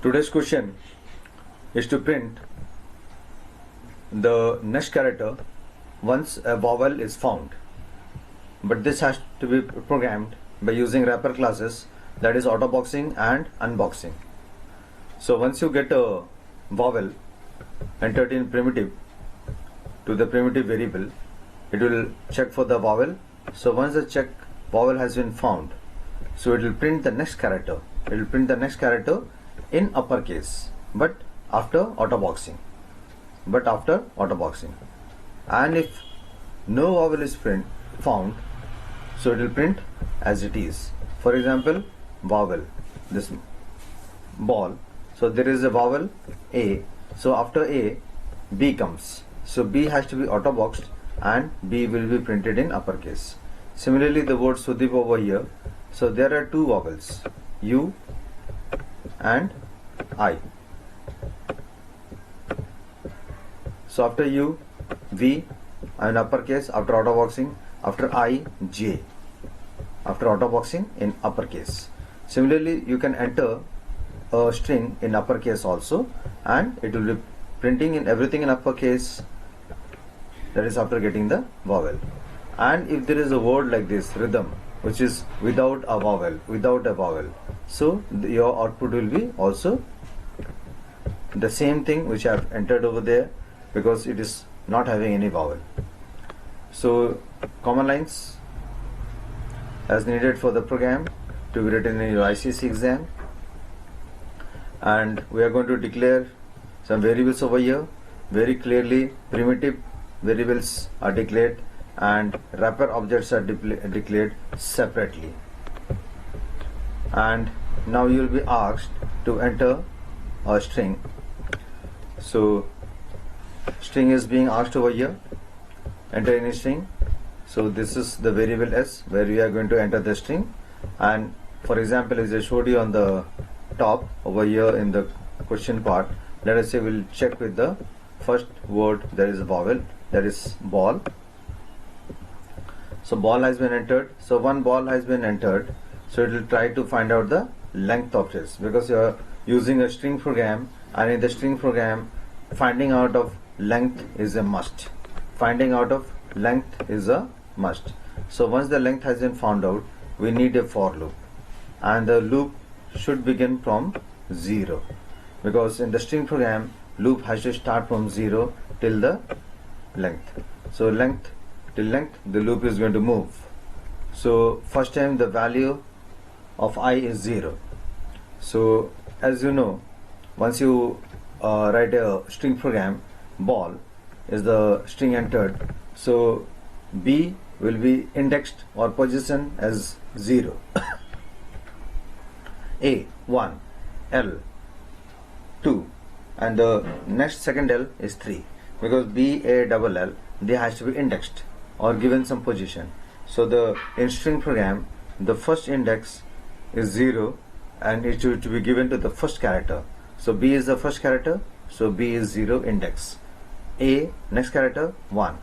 Today's question is to print the next character once a vowel is found, but this has to be programmed by using wrapper classes, that is autoboxing and unboxing. So once you get a vowel entered in primitive to the primitive variable, it will check for the vowel. So once the check vowel has been found, so it will print the next character. It will print the next character in uppercase, but after autoboxing. And if no vowel is found, so it will print as it is. For example, vowel, this ball. So there is a vowel A. So after A, B comes. So B has to be autoboxed and B will be printed in uppercase. Similarly, the word Sudip over here. So there are two vowels, U and I. So after U, V and uppercase after autoboxing, after I, J after autoboxing in uppercase. Similarly, you can enter a string in uppercase also, and it will be printing in everything in uppercase, that is after getting the vowel. And if there is a word like this, rhythm, which is without a vowel, so your output will be also the same thing which I have entered over there, because it is not having any vowel. So common lines as needed for the program to be written in your ICC exam, and we are going to declare some variables over here. Very clearly, primitive variables are declared and wrapper objects are declared separately. And now you will be asked to enter a string. So string is being asked over here. Enter any string. So this is the variable S where we are going to enter the string. And for example, as I showed you on the top over here in the question part, let us say we'll check with the first word, that is vowel, that is ball. So ball has been entered. So one ball has been entered. So it will try to find out the length of this, because you are using a string program, and in the string program, finding out of length is a must. So once the length has been found out, we need a for loop, and the loop should begin from 0, because in the string program, loop has to start from 0 till the length. So till length, the loop is going to move. So first time the value of I is 0. So as you know, once you write a string program, ball is the string entered. So B will be indexed or positioned as 0. A 1, L 2, and the next second L is 3, because B, A, double L, they has to be indexed or given some position. So the in string program, the first index is 0 and it should be given to the first character. So B is the first character, so B is 0 index. A next character 1,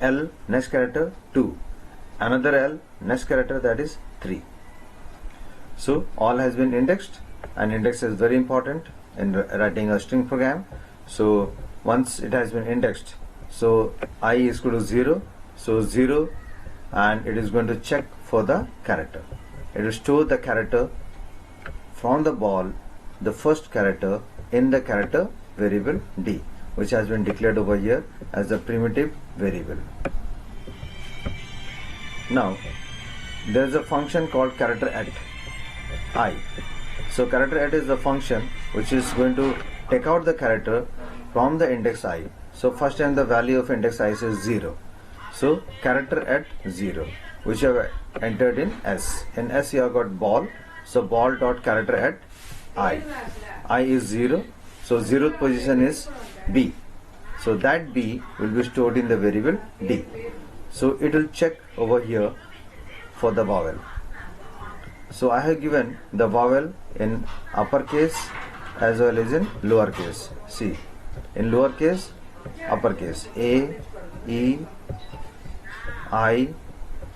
L next character 2, another L next character, that is 3. So all has been indexed, and index is very important in writing a string program. So once it has been indexed, so I is equal to 0, so 0, and it is going to check for the character. It will store the character from the ball, the first character, in the character variable D, which has been declared over here as the primitive variable. Now there is a function called character at I. So character at is the function which is going to take out the character from the index I. So first time the value of index I is 0. So character at 0, which you have entered in S. In S you have got ball. So ball dot character at I. I is 0. So 0th position is B. So that B will be stored in the variable D. So it will check over here for the vowel. So I have given the vowel in uppercase as well as in lowercase. See, in lowercase, uppercase, A, E, I,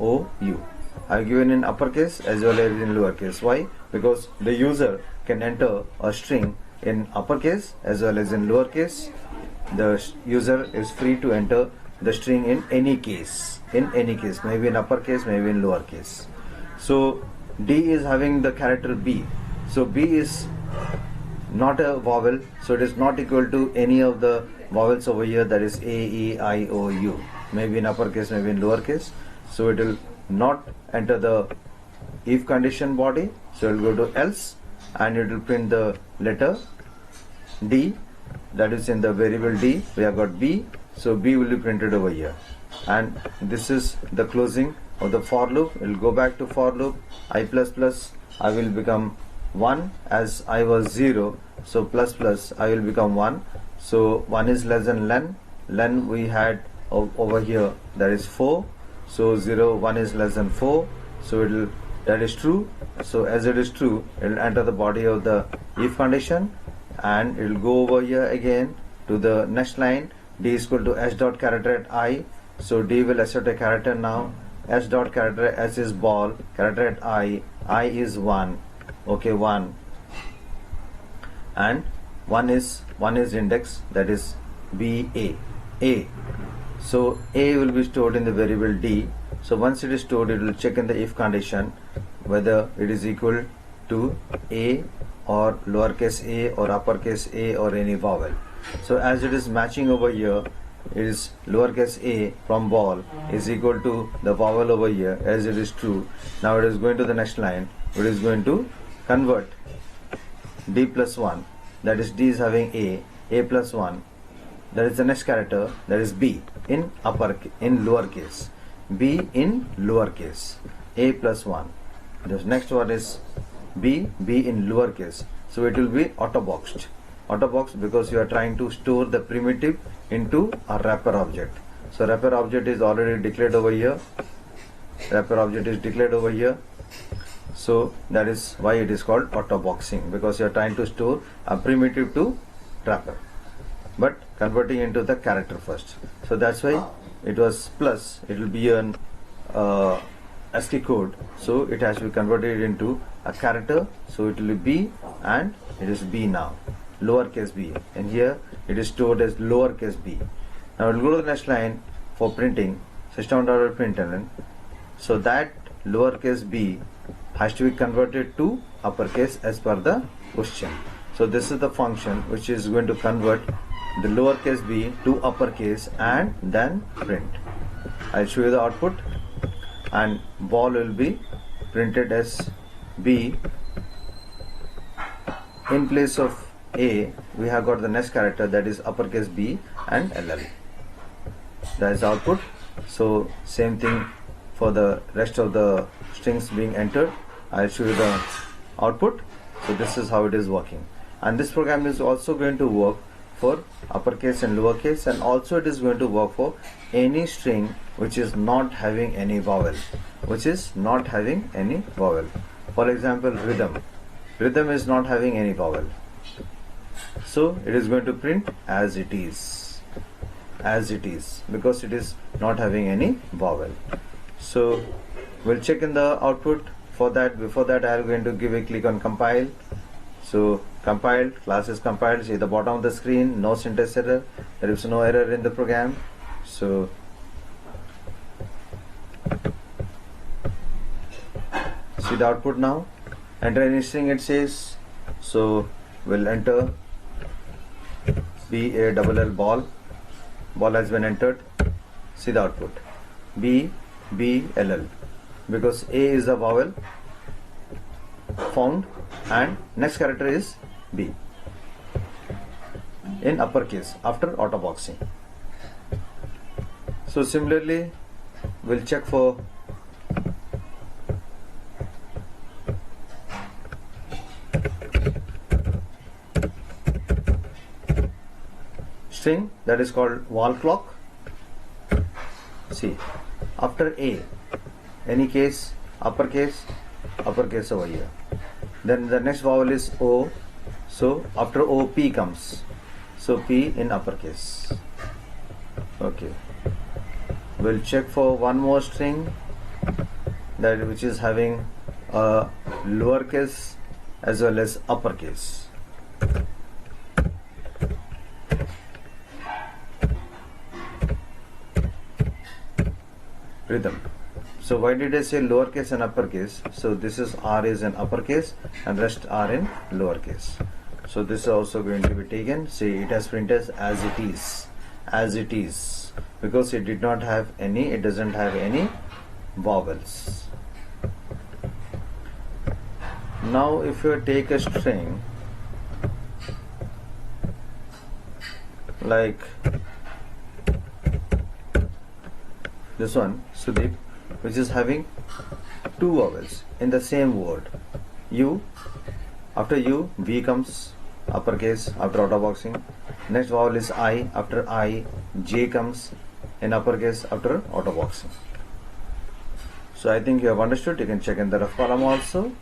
O, U. I have given in uppercase as well as in lowercase. Why? Because the user can enter a string in uppercase as well as in lowercase. The user is free to enter the string in any case, maybe in uppercase, maybe in lowercase. So D is having the character B. So B is not a vowel, so it is not equal to any of the vowels over here, that is A, E, I, O, U, maybe in uppercase, maybe in lowercase. So it will not enter the if condition body, so it will go to else and it will print the letter D, that is in the variable D we have got B, so B will be printed over here. And this is the closing of the for loop. It will go back to for loop. I plus plus, I will become 1 as I was 0, so plus plus I will become 1. So 1 is less than len we had over here, that is 4. So 0, 1 is less than 4, so it will, that is true. So as it is true, it will enter the body of the if condition and it will go over here again to the next line. D is equal to s dot character at I, so D will assert a character now. S dot character, S is ball, character at I is 1, okay, 1, and 1 is index, that is A. So A will be stored in the variable D. So once it is stored, it will check in the if condition whether it is equal to A or lowercase a or uppercase a or any vowel. So as it is matching over here, it is lowercase a from ball is equal to the vowel over here, as it is true. Now it is going to the next line. It is going to convert D plus 1, that is D is having A plus 1, that is the next character, that is B in lowercase, B in lowercase, A plus 1. The next one is B in lowercase. So it will be auto boxed because you are trying to store the primitive into a wrapper object. So wrapper object is already declared over here. So that is why it is called auto boxing, because you are trying to store a primitive to wrapper, but converting into the character first. So that's why it was plus. It will be an ASCII code, so it has to be converted into a character. So it will be B, and it is B now, lowercase b, and here it is stored as lowercase b. Now we'll go to the next line for printing system.out.println. So that lowercase b has to be converted to uppercase as per the question. So this is the function which is going to convert the lowercase b to uppercase and then print. I'll show you the output, and ball will be printed as B. In place of A, we have got the next character, that is uppercase B and LL. That is the output. So same thing for the rest of the strings being entered. I'll show you the output. So this is how it is working, and this program is also going to work for uppercase and lowercase, and also it is going to work for any string which is not having any vowel, For example, rhythm is not having any vowel, so it is going to print as it is because it is not having any vowel. So we'll check in the output. For that, before that, I am going to give a click on compile. So compiled, class is compiled. See the bottom of the screen, no syntax error, there is no error in the program. So see the output now. Enter any string, it says. So we'll enter BALL ball. Ball has been entered. See the output, BBLL, because A is the vowel found and next character is B in uppercase after auto boxing. So similarly, we'll check for string that is called wall clock. See, after A, any case, uppercase over here. Then the next vowel is O, so after O, P comes. So P in uppercase. Okay. We'll check for one more string that which is having a lowercase as well as uppercase. rhythm. So why did I say lowercase and uppercase? So this is R is in uppercase and rest are in lowercase. So this is also going to be taken. See, it has printed as it is, because it did not have any, it doesn't have any vowels. Now if you take a string like this one, Sudeep, which is having two vowels in the same word, U, after U, V comes uppercase after auto boxing. Next vowel is I, after I, J comes in uppercase after auto boxing. So I think you have understood. You can check in the rough column also.